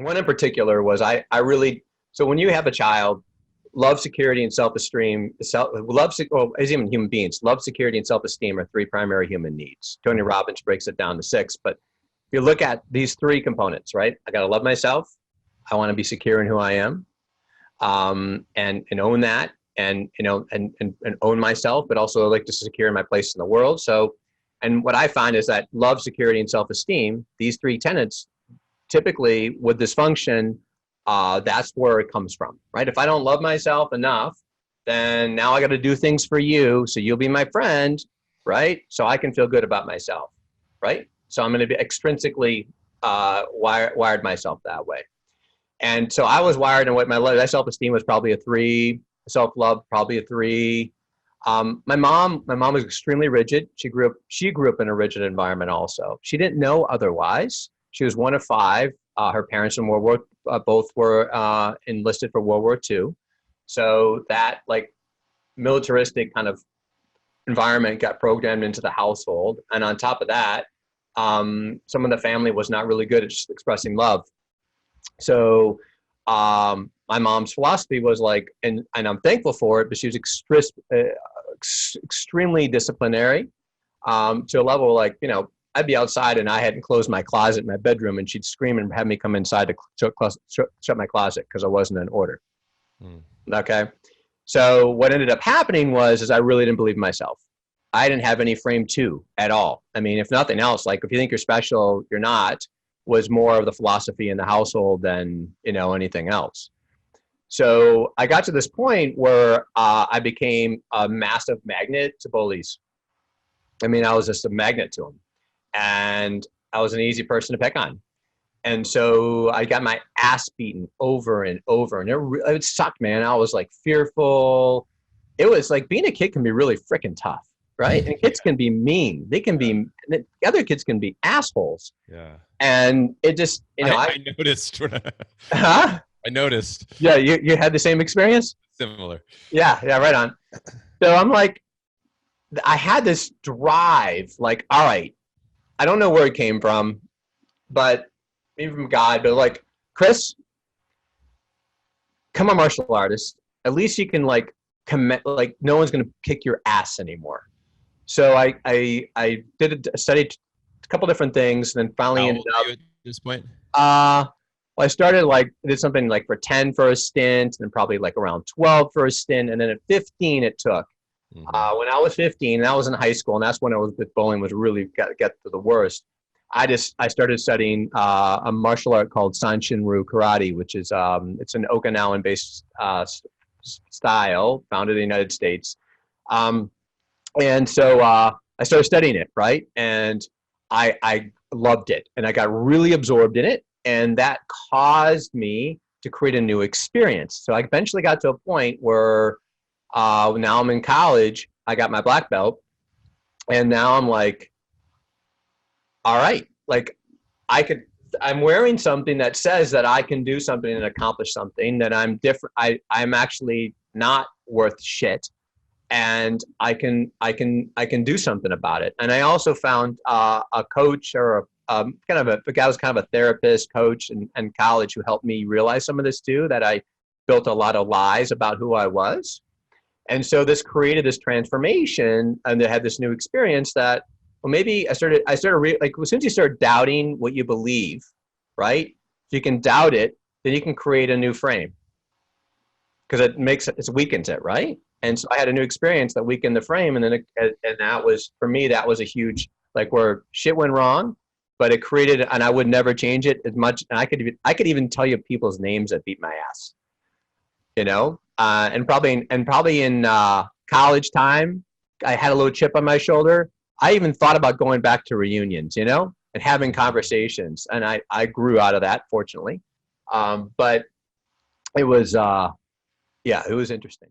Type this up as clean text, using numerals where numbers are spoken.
One in particular was I really, so when you have a child, love, security, and self-esteem, well, as even human beings, love, security, and self-esteem are three primary human needs. Tony Robbins breaks it down to six, but if you look at these three components, right? I got to love myself. I want to be secure in who I am, and own that, and and own myself, but also like to secure my place in the world. So, and what I find is that love, security, and self-esteem, these three tenets, typically with dysfunction, that's where it comes from, right? If I don't love myself enough, then now I got to do things for you, so you'll be my friend, right? So I can feel good about myself, right? So I'm going to be extrinsically wired myself that way. And so I was wired in what my self-esteem was probably a 3, self-love probably a 3. My mom was extremely rigid. She grew up in a rigid environment also. She didn't know otherwise. She was one of 5. Her parents in World War both were enlisted for World War II. So that like militaristic kind of environment got programmed into the household. And on top of that, some of the family was not really good at expressing love. So my mom's philosophy was like, and I'm thankful for it, but she was extremely disciplinary, to a level like, I'd be outside and I hadn't closed my closet in my bedroom, and she'd scream and have me come inside to shut my closet because I wasn't in order. Okay. So what ended up happening is I really didn't believe in myself. I didn't have any frame 2 at all. I mean, if nothing else, like if you think you're special, you're not, was more of the philosophy in the household than, anything else. So I got to this point where I became a massive magnet to bullies. I mean, I was just a magnet to them. And I was an easy person to pick on. And so I got my ass beaten over and over. And it sucked, man. I was like fearful. It was like being a kid can be really freaking tough, right? And kids can be mean. Other kids can be assholes. Yeah. And it just, I noticed. Huh? I noticed. Yeah, you had the same experience? Similar. Yeah, right on. So I'm like, I had this drive, like, all right, I don't know where it came from, but maybe from God, but like, Chris, come a martial artist. At least you can like commit, like no one's going to kick your ass anymore. So I studied a couple different things, and then finally ended up at this point. Well, I started did something like for 10 for a stint, and then probably like around 12 for a stint, and then at 15 it took. When I was 15, and I was in high school, and that's when bullying was really get to the worst. I started studying a martial art called Sanshinryu Karate, which is it's an Okinawan-based style founded in the United States, and so I started studying it, right, and I loved it, and I got really absorbed in it, and that caused me to create a new experience. So I eventually got to a point where now I'm in college, I got my black belt, and now I'm like, all right, like I'm wearing something that says that I can do something and accomplish something, that I'm different. I'm actually not worth shit, and I can do something about it. And I also found a coach, or a guy was kind of a therapist coach in college, who helped me realize some of this too, that I built a lot of lies about who I was. And so this created this transformation, and they had this new experience that, well, maybe I started as soon as you start doubting what you believe, right? If you can doubt it, then you can create a new frame, because it weakens it, right? And so I had a new experience that weakened the frame, and then and that was, for me, that was a huge, like, where shit went wrong, but it created, and I would never change it as much. And I could even tell you people's names that beat my ass, and probably in college time, I had a little chip on my shoulder. I even thought about going back to reunions, and having conversations, and I grew out of that, fortunately. But it was, it was interesting.